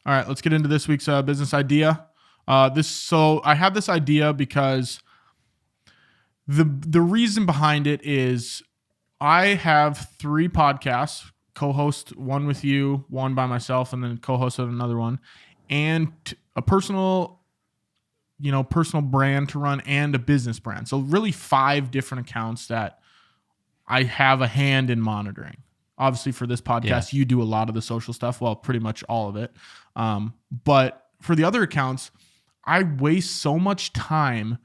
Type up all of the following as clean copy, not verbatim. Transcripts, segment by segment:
All right, let's get into this week's business idea. So I had this idea because the reason behind it is I have 3 podcasts, co-host one with you, one by myself, and then co-host of another one, and a personal brand to run and a business brand. So really 5 different accounts that I have a hand in monitoring. Obviously for this podcast, you do a lot of the social stuff. Well, pretty much all of it. But for the other accounts, I waste so much time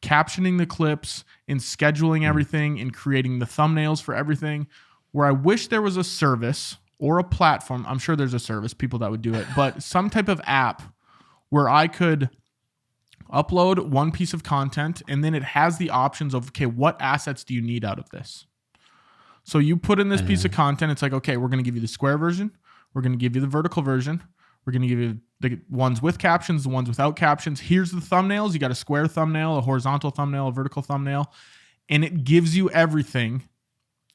captioning the clips and scheduling everything and creating the thumbnails for everything, where I wish there was a service or a platform. I'm sure there's a service, people that would do it, but some type of app where I could upload one piece of content and then it has the options of, okay, what assets do you need out of this? So you put in this piece of content. It's like, okay, we're going to give you the square version. We're going to give you the vertical version. We're going to give you the ones with captions, the ones without captions. Here's the thumbnails. You got a square thumbnail, a horizontal thumbnail, a vertical thumbnail, and it gives you everything.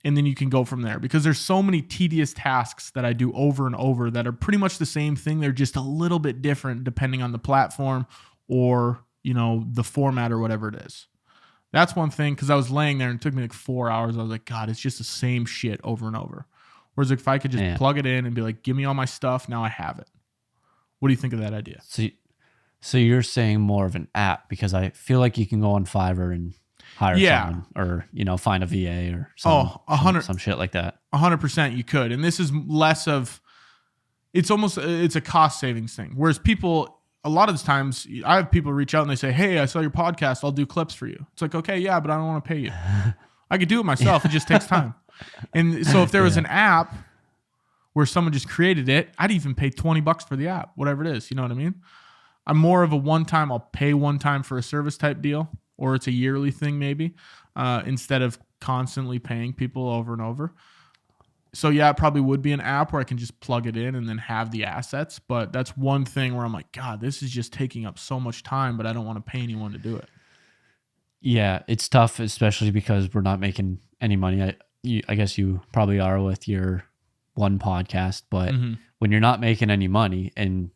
And then you can go from there, because there's so many tedious tasks that I do over and over that are pretty much the same thing. They're just a little bit different depending on the platform or, the format or whatever it is. That's one thing, because I was laying there and it took me like 4 hours. I was like, God, it's just the same shit over and over. Whereas if I could just plug it in and be like, give me all my stuff, now I have it. What do you think of that idea? So you're saying more of an app, because I feel like you can go on Fiverr and hire someone, or find a VA or some shit like that. 100% you could. And this is less of, it's a cost savings thing. Whereas people, a lot of the times, I have people reach out and they say, hey, I saw your podcast, I'll do clips for you. It's like, okay, yeah, but I don't want to pay you. I could do it myself. It just takes time. And so if there was an app where someone just created it, I'd even pay $20 for the app, whatever it is. You know what I mean? I'm more of a one-time, I'll pay one time for a service type deal, or it's a yearly thing maybe, instead of constantly paying people over and over. So yeah, it probably would be an app where I can just plug it in and then have the assets. But that's one thing where I'm like, God, this is just taking up so much time, but I don't want to pay anyone to do it. Yeah, it's tough, especially because we're not making any money. I guess you probably are with your one podcast, but when you're not making any money, and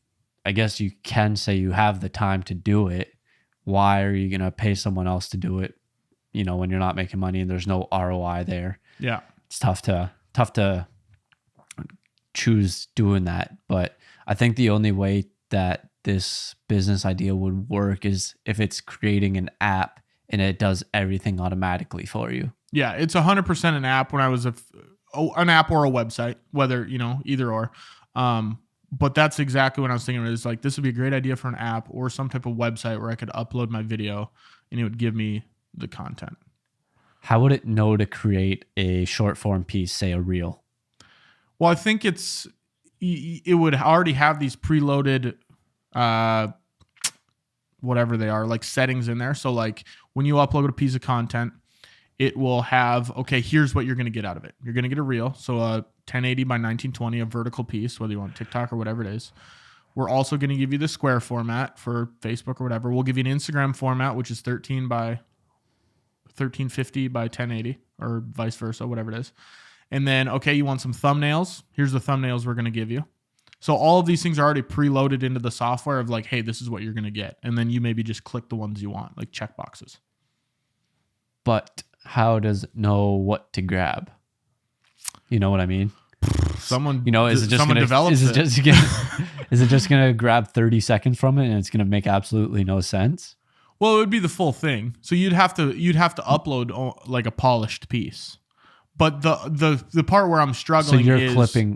I guess you can say you have the time to do it, why are you going to pay someone else to do it, when you're not making money and there's no ROI there? Yeah. It's tough to choose doing that. But I think the only way that this business idea would work is if it's creating an app and it does everything automatically for you. Yeah, it's 100% an app. When I was an app or a website, whether, either or. But that's exactly what I was thinking. It's like, this would be a great idea for an app or some type of website where I could upload my video and it would give me the content. How would it know to create a short form piece, say a reel? Well, I think it would already have these preloaded, whatever they are, like settings in there. So like when you upload a piece of content, it will have, okay, here's what you're going to get out of it. You're going to get a reel. So a 1080 by 1920, a vertical piece, whether you want TikTok or whatever it is. We're also going to give you the square format for Facebook or whatever. We'll give you an Instagram format, which is 13 by 1350 by 1080 or vice versa, whatever it is. And then, okay, you want some thumbnails. Here's the thumbnails we're going to give you. So all of these things are already preloaded into the software of like, hey, this is what you're going to get. And then you maybe just click the ones you want, like check boxes. But how does it know what to grab? You know what I mean? Someone, is it just going to is it just going to grab 30 seconds from it and it's going to make absolutely no sense? Well, it would be the full thing. So you'd have to upload like a polished piece. But the part where I'm struggling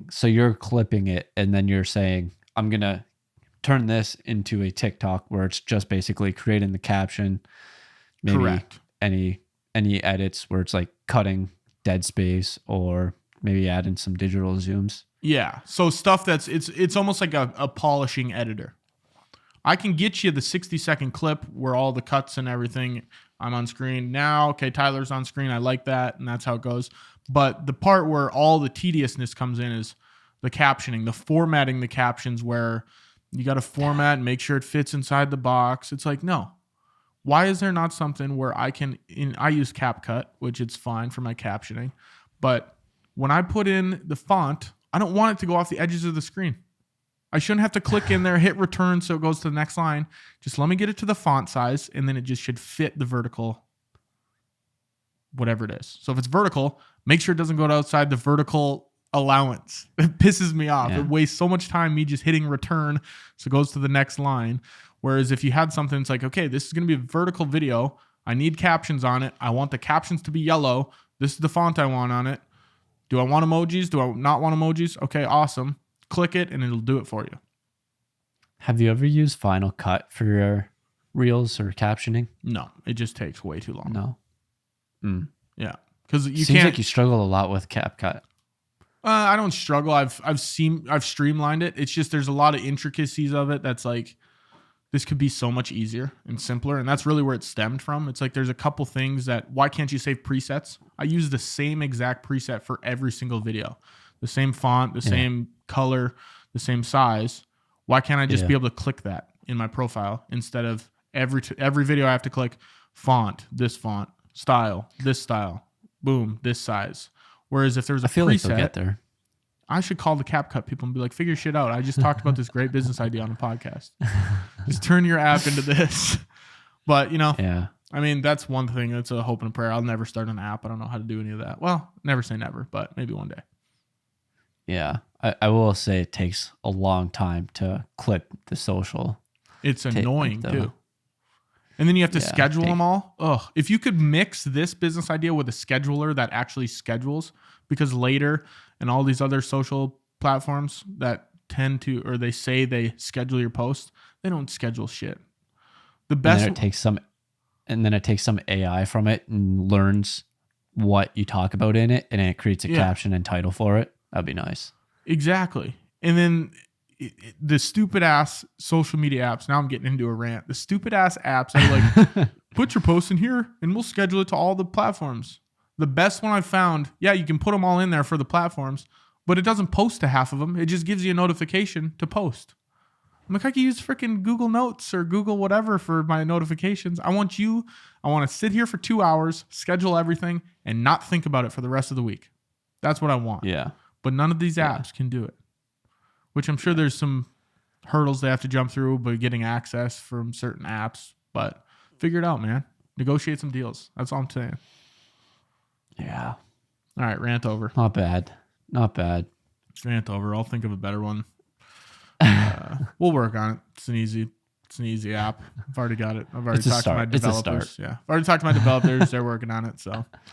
So you're clipping it and then you're saying, I'm going to turn this into a TikTok where it's just basically creating the caption. Maybe correct. Any edits where it's like cutting dead space or maybe adding some digital zooms. Yeah. So stuff it's almost like a polishing editor. I can get you the 60-second clip where all the cuts and everything, I'm on screen now. Okay, Tyler's on screen. I like that, and that's how it goes. But the part where all the tediousness comes in is the captioning, the formatting the captions, where you got to format and make sure it fits inside the box. It's like, no. Why is there not something where I use CapCut, which it's fine for my captioning, but when I put in the font, I don't want it to go off the edges of the screen. I shouldn't have to click in there, hit return so it goes to the next line. Just let me get it to the font size, and then it just should fit the vertical, whatever it is. So if it's vertical, make sure it doesn't go outside the vertical allowance. It pisses me off. It wastes so much time me just hitting return so it goes to the next line. Whereas if you had something, it's like, okay, this is going to be a vertical video. I need captions on it. I want the captions to be yellow. This is the font I want on it. Do I want emojis? Do I not want emojis? Okay, awesome. Click it and it'll do it for you. Have you ever used Final Cut for your reels or captioning? No, it just takes way too long. No. Yeah, because you Seems can't. like you struggle a lot with CapCut. I don't struggle. I've streamlined it. It's just there's a lot of intricacies of it that's like, this could be so much easier and simpler. And that's really where it stemmed from. It's like there's a couple things that, why can't you save presets? I use the same exact preset for every single video. The same font, the same color, the same size. Why can't I just be able to click that in my profile instead of every video I have to click font, style, this style, boom, this size. Whereas if there's a feel preset, like they'll get there. I should call the CapCut people and be like, figure shit out. I just talked about this great business idea on a podcast. Just turn your app into this. But, I mean, that's one thing. That's a hope and a prayer. I'll never start an app. I don't know how to do any of that. Well, never say never, but maybe one day. Yeah. I will say it takes a long time to click the social. It's annoying too. And then you have to schedule them all. Ugh. If you could mix this business idea with a scheduler that actually schedules, because later and all these other social platforms that tend to, or they say they schedule your posts, they don't schedule shit. The best. And then it takes some AI from it and learns what you talk about in it, and it creates a caption and title for it. That'd be nice. Exactly. And then the stupid ass social media apps. Now I'm getting into a rant. The stupid ass apps are like, put your posts in here and we'll schedule it to all the platforms. The best one I've found, you can put them all in there for the platforms, but it doesn't post to half of them. It just gives you a notification to post. I'm like, I can use freaking Google Notes or Google whatever for my notifications. I want to sit here for 2 hours, schedule everything, and not think about it for the rest of the week. That's what I want. Yeah. But none of these apps can do it, which I'm sure there's some hurdles they have to jump through by getting access from certain apps. But figure it out, man. Negotiate some deals. That's all I'm saying. Yeah. All right, rant over. Not bad. Rant over. I'll think of a better one. We'll work on it. It's an easy app. I've already got it. I've already talked to my developers. Yeah. I've already talked to my developers. They're working on it. So